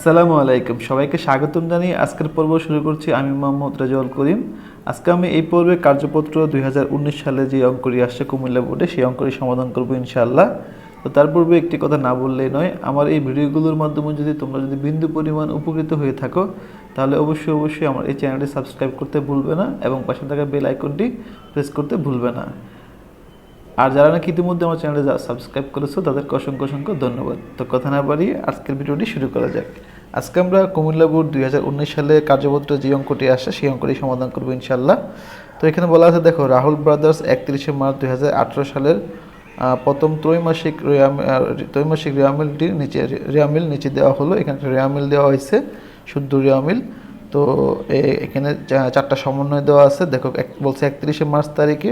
আসসালামু আলাইকুম, সবাইকে স্বাগতম জানিয়ে আজকের পর্ব শুরু করছি। আমি মোহাম্মদ রাজওয়াল করিম। আজকে আমি এই পর্বে কার্যপত্র 2019 সালে যে অঙ্কটি আসছে কুমিল্লা বোর্ডে, সেই অঙ্কটি সমাধান করবো ইনশাআল্লাহ। তো তার পূর্বে একটি কথা না বললেই নয়, আমার এই ভিডিওগুলোর মাধ্যমে তোমরা যদি বিন্দু পরিমাণ উপকৃত হয়ে থাকো, তাহলে অবশ্যই আমার এই চ্যানেলটি সাবস্ক্রাইব করতে ভুলবে না এবং পাশে থাকা বেল আইকনটি প্রেস করতে ভুলবে না। আর যারা নাকি ইতিমধ্যে আমার চ্যানেলে সাবস্ক্রাইব করেছো, তাদেরকে অসংখ্য ধন্যবাদ। তো কথা না বাড়িয়ে আজকের ভিডিওটি শুরু করা যাক। আজকে আমরা কুমিল্লা বোর্ড 2019 সালে কার্যপত্রে যে অঙ্কটি আসে সেই অঙ্কটি সমাধান করবো ইনশাল্লাহ। তো এখানে বলা আছে, দেখো, রাহুল ব্রাদার্স 31 মার্চ 2018 সালের প্রথম ত্রৈমাসিক রিয়ামিলটির নিচে দেওয়া হলো। এখানে রিয়ামিল দেওয়া হয়েছে, শুদ্ধ রিয়ামিল। তো এখানে চারটা সমন্বয় দেওয়া আছে। দেখো, বলছে 31 মার্চ তারিখে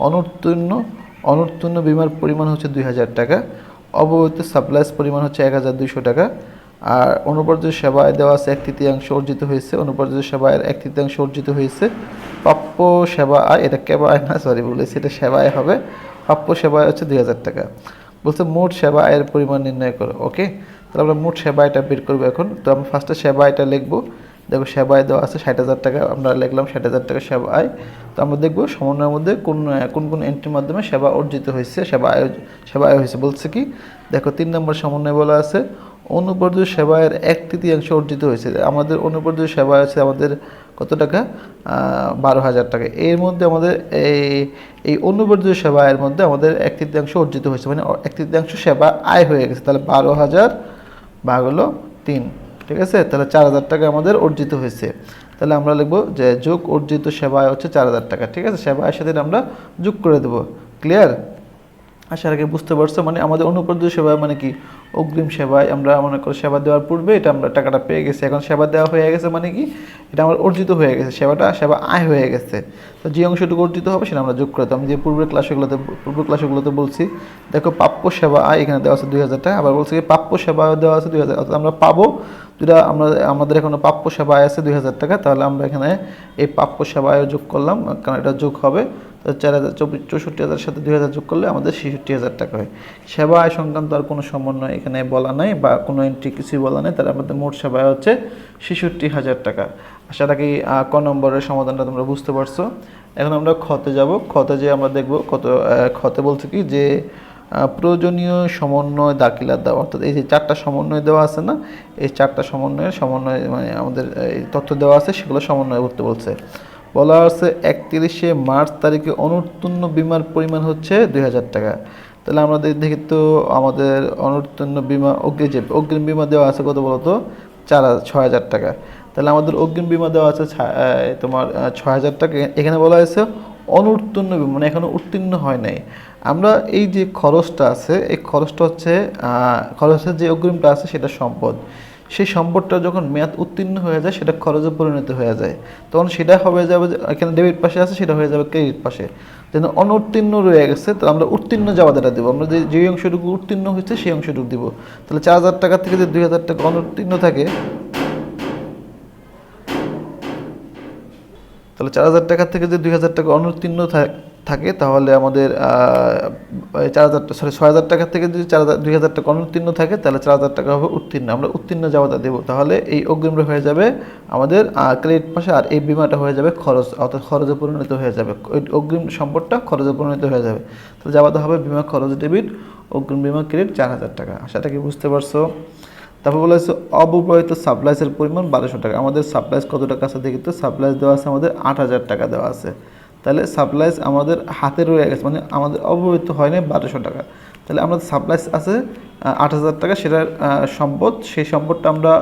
অনুত্তীর্ণ বিমার পরিমাণ হচ্ছে 2000 টাকা, অবহিত সাপ্লাইস পরিমাণ হচ্ছে 1200 টাকা। আর অনুপার্জিত সেবায় দেওয়া আছে 1/3 অর্জিত হয়েছে, অনুপার্জিত সেবায়ের 1/3 অর্জিত হয়েছে। প্রাপ্য সেবা আয়, এটা কেবা আয় না, সরি বলেছি, এটা সেবা আয় হবে। প্রাপ্য সেবা আয় হচ্ছে 2000 টাকা। বলছে মোট সেবা আয়ের পরিমাণ নির্ণয় করো। ওকে, তাহলে আমরা মোট সেবা আয়টা বের করবো এখন। তো আমরা ফার্স্টে সেবা আয়টা লিখবো। দেখো, সেবা আয় দেওয়া আছে 60,000 টাকা, আমরা লিখলাম 60,000 টাকা সেবা আয়। তো আমরা দেখবো সমন্বয়ের মধ্যে কোন এন্ট্রির মাধ্যমে সেবা অর্জিত হয়েছে, সেবা আয় হয়েছে। বলছে কি, দেখো 3 নম্বর সমন্বয় বলা আছে অনুপার্জিত সেবায়ের 1/3 অর্জিত হয়েছে। আমাদের অনুপার্জিত সেবা আছে আমাদের কত টাকা? 12,000 টাকা। এর মধ্যে আমাদের এই অনুপার্জিত সেবায়ের মধ্যে আমাদের 1/3 অর্জিত হয়েছে, মানে 1/3 সেবা আয় হয়ে গেছে। তাহলে 12,000 ভাগ হলো 3, ঠিক আছে? তাহলে 4,000 টাকা আমাদের অর্জিত হয়েছে। তাহলে আমরা লিখবো যে যোগ অর্জিত সেবা আয় হচ্ছে 4,000 টাকা, ঠিক আছে? সেবা আয়ের সাথে আমরা যোগ করে দেবো। ক্লিয়ার? আশা রাখি বুঝতে পারছো। মানে আমাদের অনুপার্জিত সেবা মানে কি, অগ্রিম সেবায় আমরা মনে করি সেবা দেওয়ার পূর্বে এটা আমরা টাকাটা পেয়ে গেছি, এখন সেবা দেওয়া হয়ে গেছে, মানে কি এটা আমার অর্জিত হয়ে গেছে, সেবা আয় হয়ে গেছে। তো যে অংশটুকু অর্জিত হবে সেটা আমরা যোগ করে দিতাম। যে পূর্ব ক্লাসগুলোতে বলছি, দেখো প্রাপ্য সেবা আয় এখানে দেওয়া আছে 2000 টাকা, আবার বলছে কি প্রাপ্য সেবা দেওয়া আছে 2000, অর্থাৎ আমরা পাবো যেটা আমাদের এখনো প্রাপ্য সেবা আয় আছে 2000 টাকা। তাহলে আমরা এখানে এই প্রাপ্য সেবা আয় যোগ করলাম, কারণ এটা যোগ হবে। তো 64,000 সাথে 2000 যোগ করলে আমাদের 66,000 টাকা হয়। সেবা আয় সংক্রান্ত আর কোনো সমন্বয় এখানে বলা নাই বা কোনো এন্ট্রি কিছুই বলা নেই। তাহলে আমাদের মোট সেবা আয় হচ্ছে 66,000 টাকা। আশা রাখি ক নম্বরের সমাধানটা তোমরা বুঝতে পারছো। এখন আমরা খতে যাব। খতে যেয়ে আমরা দেখব খতে বলছে কি যে প্রয়োজনীয় সমন্বয় দাখিলার দেওয়া, অর্থাৎ এই যে 4টা সমন্বয় দেওয়া আছে না, এই 4টা সমন্বয় মানে আমাদের এই তথ্য দেওয়া আছে, সেগুলো সমন্বয় করতে বলছে। বলা আছে 31 মার্চ তারিখে অনুত্তীর্ণ বিমার পরিমাণ হচ্ছে 2000 টাকা। তাহলে আমরা দেখি তো আমাদের অনুত্তীর্ণ বিমা অগ্রিম বিমা দেওয়া আছে কত বলতো? 6,000 টাকা। তাহলে আমাদের অগ্রিম বিমা দেওয়া আছে তোমার 6,000 টাকা। এখানে বলা হয়েছে অনুত্তীর্ণ বিমা, মানে এখনো উত্তীর্ণ হয় নাই। আমরা এই যে খরচটা আছে, এই খরচটা হচ্ছে খরচের যে অগ্রিমটা আছে সেটা সম্পদ। সেই সম্পদটা যখন মেয়াদ উত্তীর্ণ হয়ে যায় সেটা খরচে পরিণত হয়ে যায়, তখন সেটা হয়ে যাবে, এখানে ডেবিট পাশে আছে, সেটা হয়ে যাবে ক্রেডিট পাশে। যেন অনুত্তীর্ণ রয়ে গেছে, তো আমরা উত্তীর্ণ যাওয়াটা দেবো। আমরা যে অংশটুকু উত্তীর্ণ হয়েছে সেই অংশটুকু দিব। তাহলে 4,000 টাকা থেকে যে 2,000 টাকা অনুত্তীর্ণ থাকে, তাহলে 4,000 টাকা থেকে যে 2,000 টাকা অনুত্তীর্ণ থাকে, তাহলে আমাদের 6,000 টাকা থেকে যদি 2,000 টাকা অনুত্তীর্ণ থাকে, তাহলে 4,000 টাকা হবে উত্তীর্ণ। আমরা উত্তীর্ণ যাওয়াটা দেবো। তাহলে এই অগ্রিমটা হয়ে যাবে আমাদের ক্রেডিট পাশে, আর এই বিমাটা হয়ে যাবে খরচ, অর্থাৎ খরচে পরিণত হয়ে যাবে। ওই অগ্রিম সম্পদটা খরচে পরিণত হয়ে যাবে। তাহলে যাওয়াতে হবে বিমা খরচ ডেবিট, অগ্রিম বিমা ক্রেডিট 4,000 টাকা। আশাটা কি বুঝতে পারছো? তারপর বলা হয়েছে অব্যবহৃত সাপ্লাইসের পরিমাণ 1,200 টাকা। আমাদের সাপ্লাইস কত টাকা আছে দেখি তো। সাপ্লাইস দেওয়া আছে আমাদের 8,000 টাকা দেওয়া আছে। তাহলে সাপ্লাইস আমাদের হাতে রয়ে গেছে, মানে আমাদের অব্যবহৃত হয় নাই 1,200 টাকা। তাহলে আমাদের সাপ্লাইস আছে 8,000 টাকা, সেটার সম্পদ, সেই সম্পদটা আমরা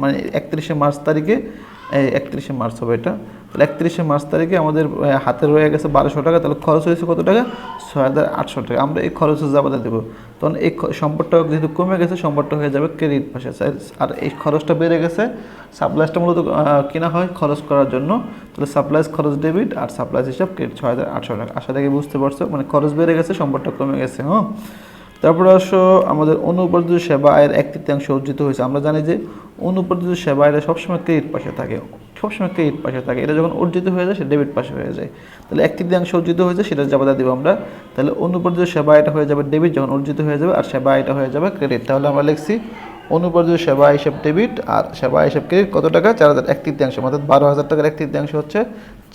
মানে 31 মার্চ তারিখে, 31 মার্চ হবে এটা। তাহলে 31 মার্চ তারিখে আমাদের হাতে রয়ে গেছে 1,200 টাকা। তাহলে খরচ হয়েছে কত টাকা? 6,800 টাকা। আমরা এই খরচের জাবাদা দেবো। তখন এই সম্পদটা যেহেতু কমে গেছে, সম্পদটা হয়ে যাবে ক্রেডিট পাশে। আর এই খরচটা বেড়ে গেছে, সাপ্লাইসটা মূলত কেনা হয় খরচ করার জন্য। তাহলে সাপ্লাইস খরচ ডেবিট আর সাপ্লাইস হিসাব ক্রেডিট 6,800 টাকা। আশা থেকে বুঝতে পারছো, মানে খরচ বেড়ে গেছে, সম্পদটা কমে গেছে। হ্যাঁ, তারপরে আসো আমাদের অনুপার্জিত সেবা আয়ের 1/3 অর্জিত হয়েছে। আমরা জানি যে অনুপার্জিত সেবা আয়ের সবসময় ক্রেডিট পাশে থাকে, এটা যখন অর্জিত হয়ে যায় সেটা ডেবিট পাশে হয়ে যায়। তাহলে 1/3 অর্জিত হয়েছে, সেটা জাবাদা দিব আমরা। তাহলে অনুপার্জিত সেবা আয়টা হয়ে যাবে ডেবিট যখন অর্জিত হয়ে যাবে, আর সেবা আয়টা হয়ে যাবে ক্রেডিট। তাহলে আমরা লিখছি অনুপর্যাপ্ত সেবা হিসাব ডেবিট আর সেবা হিসাব ক্রেডিট কত টাকা 4,000 1/3 অর্থাৎ 12,000 টাকার 1/3 হচ্ছে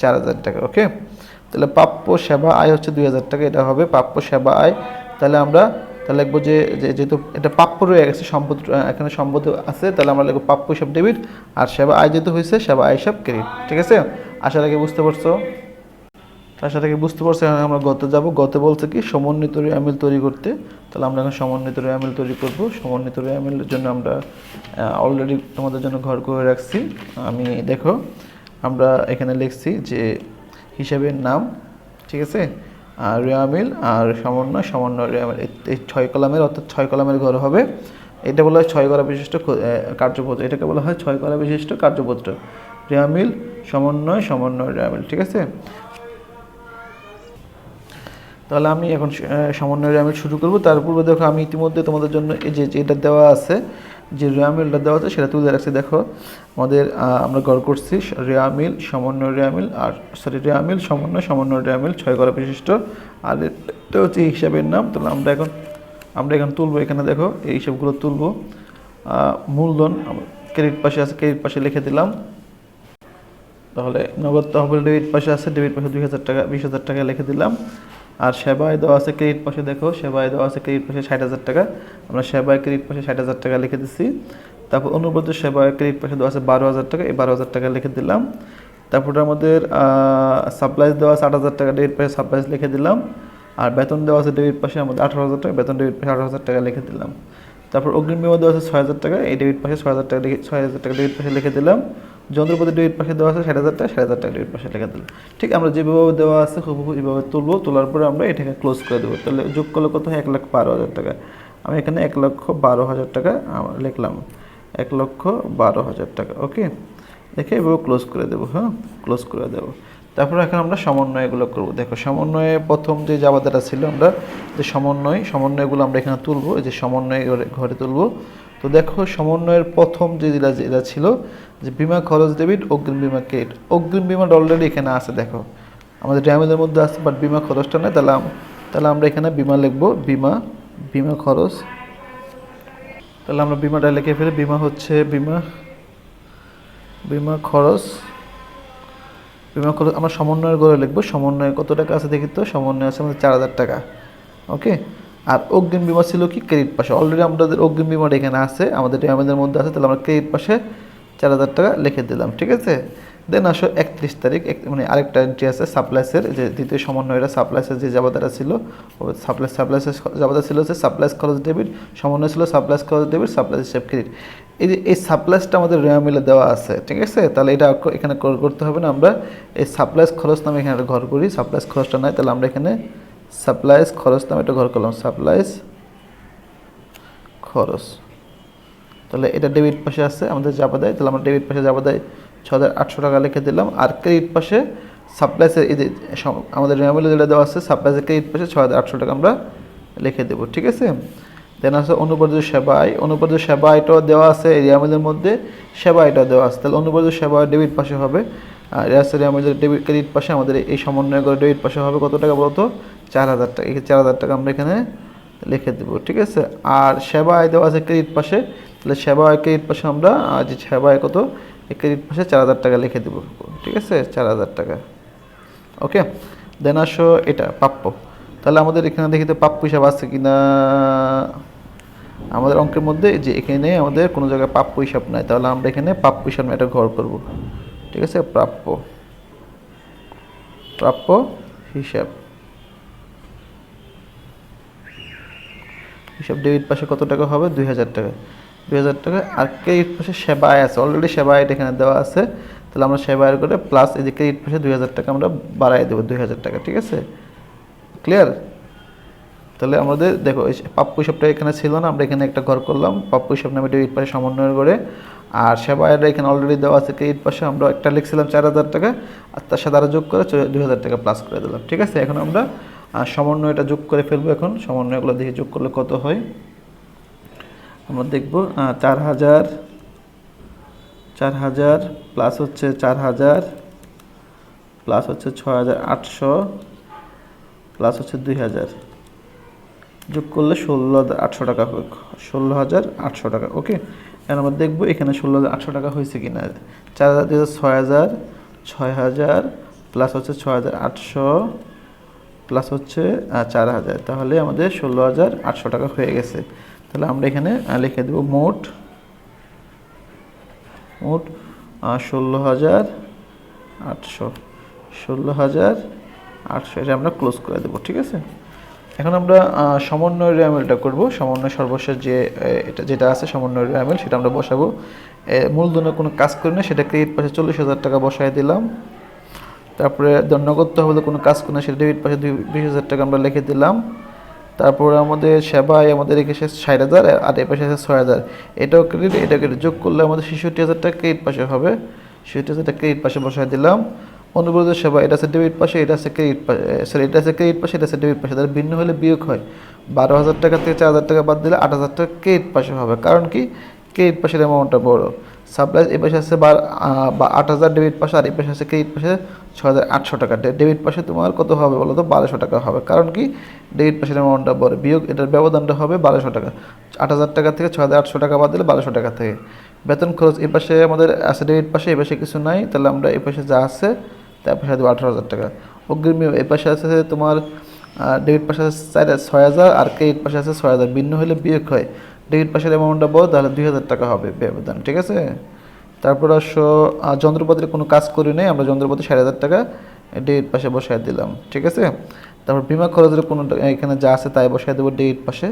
4,000 টাকা। ওকে, তাহলে প্রাপ্য সেবা আয় হচ্ছে 2,000 টাকা, এটা হবে প্রাপ্য সেবা আয়। তাহলে আমরা তাহলে লিখবো যে যেহেতু এটা প্রাপ্য রয়ে গেছে, সম্পদ এখানে সম্পদ আছে, তাহলে আমরা লিখবো প্রাপ্য হিসাব ডেবিট আর সেবা আয় যেহেতু হয়েছে সেবা আয় হিসাব ক্রেডিট। ঠিক আছে, আশা রাখি বুঝতে পারছো। আশা রাখি বুঝতে পারছো। এখন আমরা গতে যাব। গতে বলছে কি সমন্বিত রেয়ামিল তৈরি করতে। তাহলে আমরা এখন সমন্বিত রেয়ামিল তৈরি করব। সমন্বিত রেয়ামিলের জন্য আমরা অলরেডি তোমাদের জন্য ঘর করে রাখছি। আমি দেখো আমরা এখানে লিখছি যে হিসাবের নাম, ঠিক আছে, আর রেয়ামিল আর সমন্বয়, সমন্বয় রেয়ামিল, এই 6 কলামের অর্থাৎ 6 কলামের ঘর হবে। এটা বলা হয় 6 কলা বিশিষ্ট কার্যপত্র, এটাকে বলা হয় 6 কলা বিশিষ্ট কার্যপত্র, রেয়ামিল সমন্বয় সমন্বয় রেয়ামিল। ঠিক আছে, তাহলে আমি এখন সমন্বয় রেয়ামিল শুরু করব। তার পূর্বে দেখো আমি ইতিমধ্যে তোমাদের জন্য এই যে এটা দেওয়া আছে, যে রেয়ামিলটা দেওয়া আছে সেটা তুলে রাখছি। দেখো আমাদের আমরা গড় করছি রেয়ামিল সমন্বয় রেয়ামিল আর রেয়ামিল সমন্বয় সমন্বয় রেয়ামিল 6 কলা বিশিষ্ট, আর এটা হচ্ছে হিসাবের নাম। তাহলে আমরা এখন তুলবো। এখানে দেখো এই হিসাবগুলো তুলবো। মূলধন ক্রেডিট পাশে আছে, ক্রেডিট পাশে লিখে দিলাম। তাহলে নগদ তহবিল ডেবিট পাশে আছে, ডেবিট পাশে 2,000 টাকা 20,000 টাকা লিখে দিলাম। আর সেবায় দেওয়া আছে ক্রেডিট পাশে, দেখো সেবায় দেওয়া আছে ক্রেডিট পাশে 60,000 টাকা, আমরা সেবায় ক্রেডিট পাশে 60,000 টাকা লিখে দিচ্ছি। তারপর অনুবদ্ধ সেবায় ক্রেডিট পাশে দেওয়া আছে 12,000 টাকা, এই 12,000 টাকা লিখে দিলাম। তারপরে আমাদের সাপ্লাইজ দেওয়া আছে 8,000 টাকা, ডেবিট পাশে সাপ্লাইজ লিখে দিলাম। আর বেতন দেওয়া আছে ডেবিট পাশে আমাদের 18,000 টাকা, বেতন ডেবিট পাশে 18,000 টাকা লিখে দিলাম। তারপর অগ্রিম বিমা দেওয়া আছে 6,000 টাকা, এই ডেবিট পাশে 6,000 টাকা 6,000 টাকা ডেবিট পাশে লিখে দিলাম। যন্ত্রপাতি ডেবিট পাশে দেওয়া আছে 60,000 টাকা, 60,000 টাকা ডেবিট পাশে লিখে দিলাম। ঠিক আমরা যেভাবে দেওয়া আছে হুবহু এইভাবে তুলবো, তোলার পরে আমরা এটাকে ক্লোজ করে দেবো। তাহলে যোগ করলে কত হয় 1,12,000 টাকা। আমি এখানে 1,12,000 টাকা লিখলাম, 1,12,000 টাকা। ওকে, দেখে এভাবে ক্লোজ করে দেবো। হ্যাঁ, ক্লোজ করে দেবো। তারপরে এখন আমরা সমন্বয়গুলো করব। দেখো সমন্বয়ে প্রথম যে জাবাদাটা ছিল, আমরা যে সমন্বয়গুলো আমরা এখানে তুলবো, এই যে সমন্বয় ঘরে তুলবো। তো দেখো সমন্বয়ের প্রথম যে যেটা ছিল যে বিমা খরচ ডেবিট অগ্রিম বিমা ক্রেডিট। অগ্রিম বিমাটা অলরেডি এখানে আছে, দেখো আমাদের রেয়ামিলের মধ্যে আছে, বাট বিমা খরচটা নেই। তাহলে আমরা এখানে বিমা লিখবো, বিমা খরচ। তাহলে আমরা বিমাটা লিখে ফেলি। বিমা হচ্ছে বিমা খরচ আমরা সমন্বয়ের ঘরে লিখবো। সমন্বয়ে কত টাকা আছে দেখি তো, সমন্বয় আছে আমাদের 4,000 টাকা। ওকে, আর অগ্রিম বিমা ছিল কি ক্রেডিট পাশে, অলরেডি আমাদের অগ্রিম বিমাটা এখানে আছে, আমাদের রেয়ামিলের মধ্যে আছে। তাহলে আমরা ক্রেডিট পাশে 4,000 টাকা লিখে দিলাম। ঠিক আছে, দেন আসো 31 তারিখ, মানে আরেকটা এন্ট্রি আছে সাপ্লাইসের, যে দ্বিতীয় সমন্বয়টা সাপ্লাইসের যে জাবাদারা ছিল, সাপ্লাইসের জাবাদা ছিল হচ্ছে সাপ্লাইস খরচ ডেবিট, সমন্বয় ছিল সাপ্লাইস খরচ ডেবিট, সাপ্লাইস হিসাব ক্রেডিট। এই সাপ্লাইসটা আমাদের রেয়ামিলে দেওয়া আছে। ঠিক আছে, তাহলে এটা এখানে করতে হবে না, আমরা এই সাপ্লাইস খরচ নামে এখানে একটা ঘর করি। সাপ্লাইস খরচটা নাই, তাহলে আমরা এখানে সাপ্লাইস খরচ নামে একটা ঘর করলাম, সাপ্লাইস খরচ। তাহলে এটা ডেবিট পাশে আছে আমাদের জাবাদায়, তাহলে আমরা ডেবিট পাশে জাবাদায় 6,800 টাকা লিখে দিলাম। আর ক্রেডিট পাশে সাপ্লাইসের এই যে আমাদের রেয়ামিলে যেটা দেওয়া আছে সাপ্লাইসের ক্রেডিট পাশে 6,800 টাকা আমরা লিখে দেবো। ঠিক আছে, দেন আছে অনুপর্যাপ্ত সেবা আয়। অনুপর্যাপ্ত সেবা আয়টাও দেওয়া আছে রেয়ামিলের মধ্যে, সেবা আয়টাও দেওয়া আছে। তাহলে অনুপর্যাপ্ত সেবা আয় ডেবিট পাশে হবে, আর রেয়ামিলের ডেবিট ক্রেডিট পাশে আমাদের এই সমন্বয় করে ডেবিট পাশে হবে কত টাকা বলতো, 4,000 টাকা। এই 4,000 টাকা আমরা এখানে লিখে দেবো। ঠিক আছে, আর সেবা আয় দেওয়া আছে ক্রেডিট পাশে, তাহলে সেবা আয় ক্রেডিট পাশে আমরা যে সেবা আয় কত, এই ক্রেডিট পাশে 4,000 টাকা লিখে দেবো। ঠিক আছে, 4,000 টাকা। ওকে, দেন আসো এটা প্রাপ্য। তাহলে আমাদের এখানে দেখি তো প্রাপ্য হিসাব আছে কিনা, আমাদের অঙ্কের মধ্যে যে এখানে আমাদের কোনো জায়গায় প্রাপ্য হিসাব নাই, তাহলে আমরা এখানে প্রাপ্য হিসাব এটা ঘর করব। ঠিক আছে, প্রাপ্য হিসাব ডেবিট পাশে কত টাকা হবে, 2,000 টাকা। 2,000 টাকা। আর ক্রেডিট পাশে সেবা আয় আছে, অলরেডি সেবা আয়টা এখানে দেওয়া আছে, তাহলে আমরা সেবা আয় করে প্লাস এই যে ক্রেডিট পাশে 2,000 টাকা আমরা বাড়াই দেবো, 2,000 টাকা। ঠিক আছে, ক্লিয়ার। তাহলে আমাদের দেখো এই প্রাপ্য হিসাবটা এখানে ছিল না, আমরা এখানে একটা ঘর করলাম প্রাপ্য হিসাব নামে ডেবিট পাশে সমন্বয়ের করে। আর সেবা আয়টা এখানে অলরেডি দেওয়া আছে ক্রেডিট পাশে, আমরা একটা লিখছিলাম 4,000 টাকা, আর তার সাথে আরও যোগ করে 2,000 টাকা প্লাস করে দিলাম। ঠিক আছে, এখন আমরা সমন্বয়টা যোগ করে ফেলবো। এখন সমন্বয়গুলো দেখে যোগ করলে কত হয় আমরা দেখব। 4,000 প্লাস হচ্ছে 4,000 প্লাস হচ্ছে 6,800 প্লাস হচ্ছে 2,000, যোগ করলে 16,800 টাকা হবে, 16,800 টাকা। ওকে, এখন আমরা দেখবো এখানে 16,800 টাকা হয়েছে কিনা। 4,000 6,000, 6,000 প্লাস হচ্ছে 6,800 প্লাস হচ্ছে 4,000, তাহলে আমাদের 16,800 টাকা হয়ে গেছে। তাহলে আমরা এখানে লিখে দেবো মোট 16,800, 16,800, এটা আমরা ক্লোজ করে দেবো। ঠিক আছে, এখন আমরা সমন্বয় রেয়ামেলটা করব। সমন্বয় সর্বশেষ যেটা আছে সমন্বয় রেয়ামেল, সেটা আমরা বসাবো। মূলধনের কোনো কাজ করি না, সেটা ক্রেডিট পাশে 40,000 টাকা বসায় দিলাম। তারপরে নগদ তহবিলে কোনো কাজ করি না, সেটা ডেবিট পাশে 20,000 টাকা আমরা লিখে দিলাম। তারপরে আমাদের সেবায় আমাদের এসে 60,000 আর এ পাশে আছে 6,000, এটাও ক্রেডিট এটাও ক্রেডিট, যোগ করলে আমাদের 66,000 টাকা ক্রেডিট পাশে হবে। 66,000 টাকা ক্রেডিট পাশে বসায় দিলাম। অনুব্রত সেবা, এটা আছে ডেবিট পাশে, এটা আছে ক্রেডিট পাশে, সরি এটা আছে ক্রেডিট পাশে, এটা আছে ডেবিট পাশে, তাহলে ভিন্ন হলে বিয়োগ হয়। 12,000 টাকা থেকে 4,000 টাকা বাদ দিলে 8,000 টাকা ক্রেডিট পাশে হবে, কারণ কি ক্রেডিট পাশের অ্যামাউন্টটা বড়। সাপ্লাই এ পাশে আছে 8,000 ডেবিট পাশে, আর এই পাশে আছে ক্রেডিট পাশে 6,800 টাকা। ডেবিট পাশে তোমার কত হবে বলো তো? 1,200 টাকা হবে, কারণ কি ডেবিট পাশের অ্যামাউন্টটা বড়। বিয়োগ এটার ব্যবধানটা হবে 1,200 টাকা। 8,000 টাকা থেকে 6,800 টাকা বাদ দিলে 1,200 টাকা থেকে। বেতন খরচ এ পাশে আমাদের আছে ডেবিট পাশে, এ পাশে কিছু নাই, তাহলে আমরা এ পাশে যা আছে তার পাশে দেবো 18,000 টাকা। অগ্রিম এ পাশে আছে তোমার ডেবিট পাশে আছে 6,000 আর ক্রেডিট পাশে আছে 6,000, ভিন্ন হলে বিয়োগ হয়। ডেবিট পাশের অ্যামাউন্টটা বড়, তাহলে 2,000 টাকা হবে ব্যবধান। ঠিক আছে, তারপর যন্ত্রপাতির কোনো কাজ করি নাই, আমরা যন্ত্রপাতি 60,000 টাকা ডেবিট পাশে বসায় দিলাম। ঠিক আছে, তারপর বিমা খরচের কোনো এখানে যা আছে তাই বসায় দেবো ডেবিট পাশে।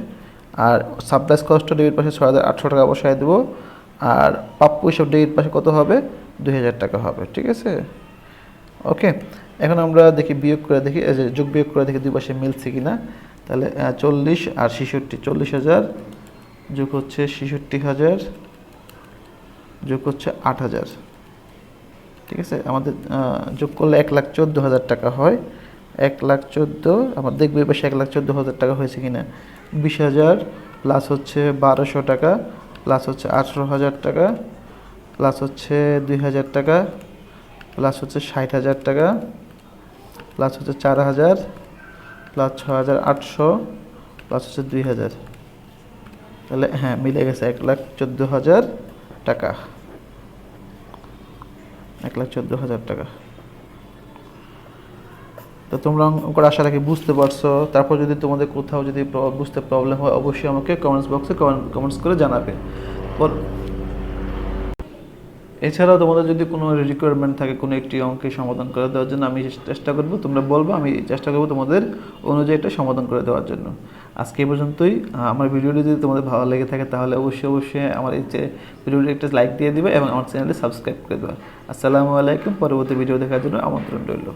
আর সাপ্লাইস কস্টটা ডেবিট পাশে 6,800 টাকা বসায় দেবো। আর প্রাপ্য হিসাব ডেবিট পাশে কত হবে? 2,000 টাকা হবে। ঠিক আছে, ওকে। এখন আমরা দেখি বিয়োগ করে দেখি, যোগ বিয়োগ করে দেখি দুই পাশে মিলছে কিনা। তাহলে 40 আর 66, 40,000 যোগ হচ্ছে 66,000 যোগ হচ্ছে 8,000। ঠিক আছে, আমাদের যোগ করলে 1,14,000 টাকা হয়। 1,14,000, আমরা দেখবো এই পাশে 1,14,000 টাকা হয়েছে কিনা। 20,000 প্লাস হচ্ছে 1,200 টাকা প্লাস হচ্ছে 18,000 টাকা প্লাস হচ্ছে 2,000 টাকা প্লাস হচ্ছে 60,000 টাকা প্লাস হচ্ছে 4,000 প্লাস 6,800 প্লাস হচ্ছে 2,000, তাহলে হ্যাঁ মিলে গেছে 1,14,000 টাকা। 1,14,000 টাকা। তো তোমরা অঙ্কটা আশা রাখি বুঝতে পারছো। তারপর যদি তোমাদের কোথাও যদি বুঝতে প্রবলেম হয়, অবশ্যই আমাকে কমেন্টস বক্সে কমেন্টস করে জানাবে। এছাড়াও তোমাদের যদি কোনো রিকোয়ারমেন্ট থাকে কোনো একটি অঙ্কে সমাধান করে দেওয়ার জন্য, আমি চেষ্টা করব, তোমরা বলবো, আমি চেষ্টা করব তোমাদের অনুযায়ী এটা সমাধান করে দেওয়ার জন্য। আজকে এই পর্যন্তই। আমার ভিডিওটি যদি তোমাদের ভালো লেগে থাকে তাহলে অবশ্যই আমার এই যে ভিডিওটি একটা লাইক দিয়ে দিবে এবং আমার চ্যানেলটি সাবস্ক্রাইব করে দেবে। আসসালামু আলাইকুম। পরবর্তী ভিডিও দেখার জন্য আমন্ত্রণ রইল।